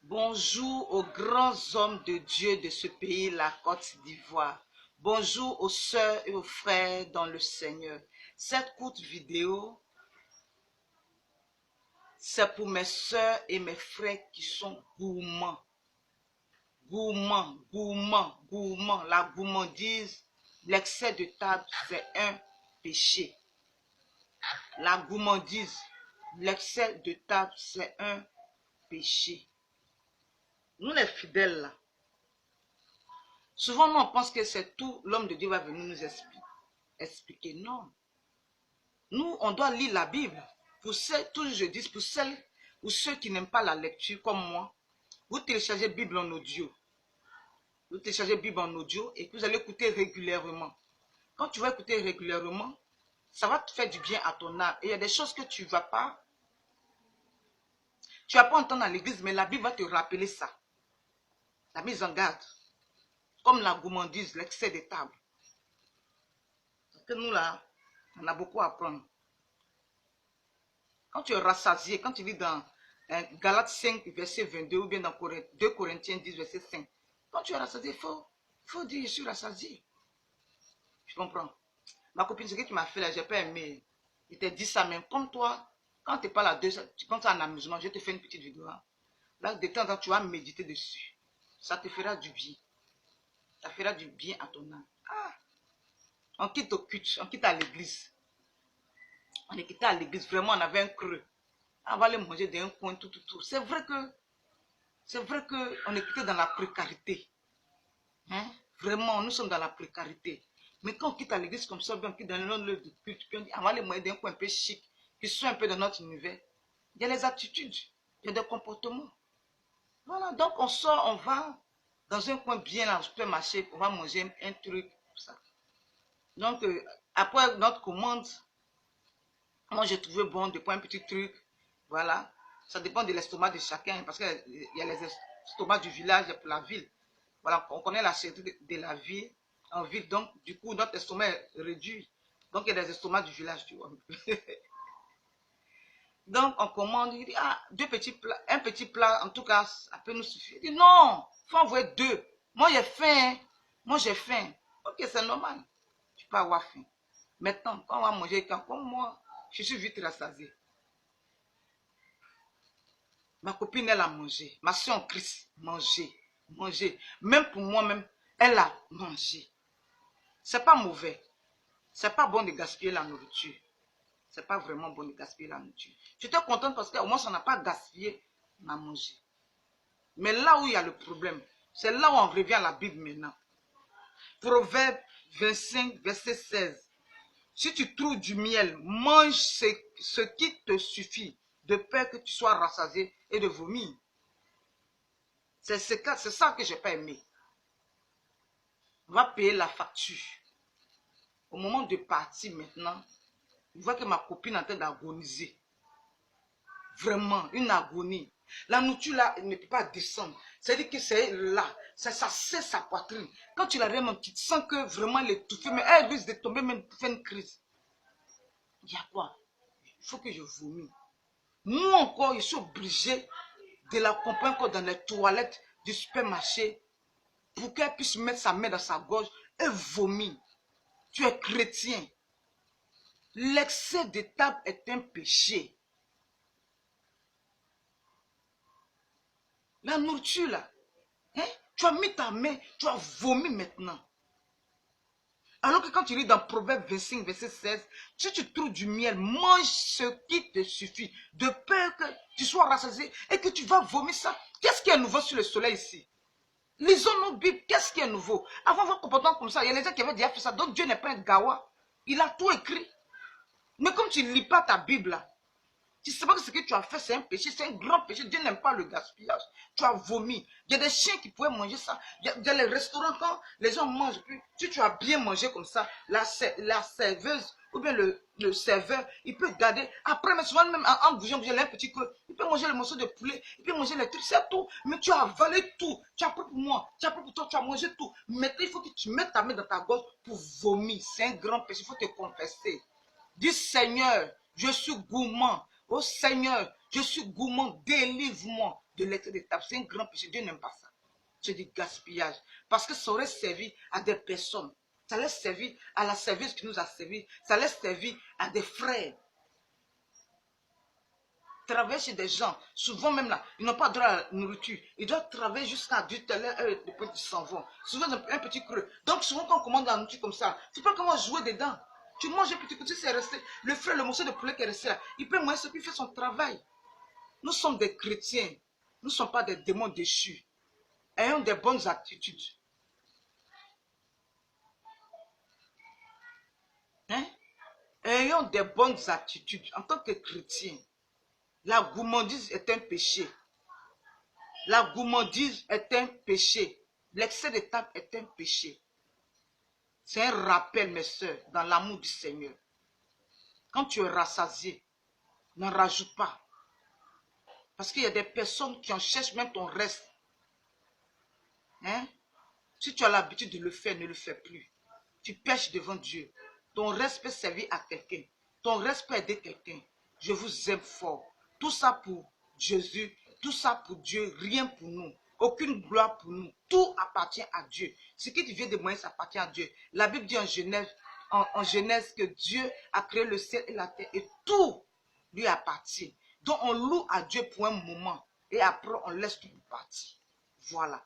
Bonjour aux grands hommes de Dieu de ce pays, la Côte d'Ivoire. Bonjour aux sœurs et aux frères dans le Seigneur. Cette courte vidéo, c'est pour mes sœurs et mes frères qui sont gourmands. Gourmands, gourmands, gourmands. La gourmandise, l'excès de table, c'est un péché. La gourmandise, l'excès de table, c'est un péché. Nous les fidèles là, souvent nous on pense que c'est tout, l'homme de Dieu va venir nous expliquer. Non. Nous on doit lire la Bible. Pour ceux, toujours je dis, pour celles ou ceux qui n'aiment pas la lecture comme moi, vous téléchargez Bible en audio. Vous téléchargez Bible en audio et que vous allez écouter régulièrement. Quand tu vas écouter régulièrement, ça va te faire du bien à ton âme. Et il y a des choses que tu ne vas pas entendre à l'église, mais la Bible va te rappeler ça. La mise en garde. Comme la gourmandise, l'excès des tables. Parce que nous là, on a beaucoup à apprendre. Quand tu es rassasié, quand tu lis dans Galates 5, verset 22, ou bien dans 2 Corinthiens 10, verset 5, quand tu es rassasié, il faut dire je suis rassasié. Je comprends. Ma copine, ce que tu m'as fait là, je n'ai pas aimé. Je t'ai dit ça même. Comme toi, quand tu n'es pas là, tu penses à un amusement, je te fais une petite vidéo. Là, de temps en temps, tu vas méditer dessus. Ça te fera du bien. Ça fera du bien à ton âme. Ah, on quitte au culte, on quitte à l'église. On est quitté à l'église, vraiment, on avait un creux. On va aller manger d'un coin, tout. C'est vrai qu'on est quitté dans la précarité. Hein? Vraiment, nous sommes dans la précarité. Mais quand on quitte à l'église comme ça, on quitte dans le lieu de culte, puis on dit, on va aller manger d'un coin un peu chic, qui soit un peu dans notre univers. Il y a les attitudes, il y a des comportements. Voilà, donc on sort, on va dans un coin bien là, au supermarché, on va manger un truc, ça. Donc, après notre commande, moi j'ai trouvé bon de prendre un petit truc, voilà. Ça dépend de l'estomac de chacun, parce qu'il y a les estomacs du village et pour la ville. Voilà, on connaît la cherté de la ville, en ville, donc du coup notre estomac est réduit. Donc il y a des estomacs du village, tu vois. Donc on commande, il dit, ah, deux petits plats, un petit plat, en tout cas, ça peut nous suffire. Il dit, non, il faut envoyer deux. Moi j'ai faim, moi j'ai faim. Ok, c'est normal, tu peux avoir faim. Maintenant, quand on va manger, comme moi, je suis vite rassasié. Ma copine, elle a mangé. Ma soeur en Christ, manger. Même pour moi-même, elle a mangé. C'est pas mauvais. C'est pas bon de gaspiller la nourriture. C'est pas vraiment bon de gaspiller la nourriture. J'étais contente parce qu'au moins, ça n'a pas gaspillé ma manger. Mais là où il y a le problème, c'est là où on revient à la Bible maintenant. Proverbe 25, verset 16. Si tu trouves du miel, mange ce qui te suffit, de peur que tu sois rassasié et de vomir. C'est ça que je n'ai pas aimé. On va payer la facture. Au moment de partir maintenant, je vois que ma copine est en train d'agoniser. Vraiment, une agonie. La nourriture là, elle ne peut pas descendre. C'est-à-dire que c'est là, ça serre sa poitrine. Quand tu la regardes, tu sens que vraiment elle est étouffée, mais elle risque de tomber même pour faire une crise. Il y a quoi? Il faut que je vomisse. Moi encore, je suis obligé de l'accompagner encore dans les toilettes du supermarché pour qu'elle puisse mettre sa main dans sa gorge et vomir. Tu es chrétien. L'excès de table est un péché. La nourriture là, hein? Tu as mis ta main, tu as vomi maintenant. Alors que quand tu lis dans Proverbe 25, verset 16, si tu trouves du miel, mange ce qui te suffit, de peur que tu sois rassasié et que tu vas vomir ça. Qu'est-ce qui est nouveau sur le soleil ici? Lisons nos Bibles, qu'est-ce qui est nouveau? Avant votre comportement comme ça, il y a les gens qui avaient déjà fait ça, donc Dieu n'est pas un gawa. Il a tout écrit. Mais comme tu ne lis pas ta Bible là, tu ne sais pas que ce que tu as fait, c'est un péché, c'est un grand péché. Dieu n'aime pas le gaspillage. Tu as vomi. Il y a des chiens qui pouvaient manger ça. Il y a les restaurants, quand les gens mangent, puis si tu as bien mangé comme ça, la serveuse ou bien le serveur, il peut garder. Après, mais souvent, même en bougeant, il y a un petit creux. Il peut manger le morceau de poulet, il peut manger les trucs, c'est tout. Mais tu as avalé tout. Tu as pris pour moi, tu as pris pour toi, tu as mangé tout. Maintenant, il faut que tu mettes ta main dans ta gorge pour vomir. C'est un grand péché, il faut te confesser. Dis Seigneur, je suis gourmand. Oh Seigneur, Je suis gourmand, délivre-moi de l'excès de table. C'est un grand péché, Dieu n'aime pas ça. C'est du gaspillage. Parce que ça aurait servi à des personnes. Ça allait servir à la service qui nous a servi. Ça allait servir à des frères. Travailler chez des gens, souvent même là, ils n'ont pas droit à la nourriture. Ils doivent travailler jusqu'à 18h, depuis qu'ils s'en vont. Souvent, un petit creux. Donc, souvent, quand on commande la nourriture comme ça, tu peux pas comment jouer dedans. Tu manges un petit coup, c'est resté. Le frère, le morceau de poulet qui est resté là, il peut manger ce qu'il fait son travail. Nous sommes des chrétiens. Nous ne sommes pas des démons déchus. Ayons des bonnes attitudes. Hein? Ayons des bonnes attitudes en tant que chrétiens. La gourmandise est un péché. La gourmandise est un péché. L'excès de table est un péché. C'est un rappel, mes soeurs, dans l'amour du Seigneur. Quand tu es rassasié, n'en rajoute pas. Parce qu'il y a des personnes qui en cherchent même ton reste. Hein? Si tu as l'habitude de le faire, ne le fais plus. Tu pêches devant Dieu. Ton reste peut servir à quelqu'un. Ton reste peut aider quelqu'un. Je vous aime fort. Tout ça pour Jésus. Tout ça pour Dieu. Rien pour nous. Aucune gloire pour nous. Tout appartient à Dieu. Ce qui vient de moi, ça appartient à Dieu. La Bible dit en Genèse que Dieu a créé le ciel et la terre. Et tout lui appartient. Donc on loue à Dieu pour un moment. Et après on laisse tout partir. Voilà.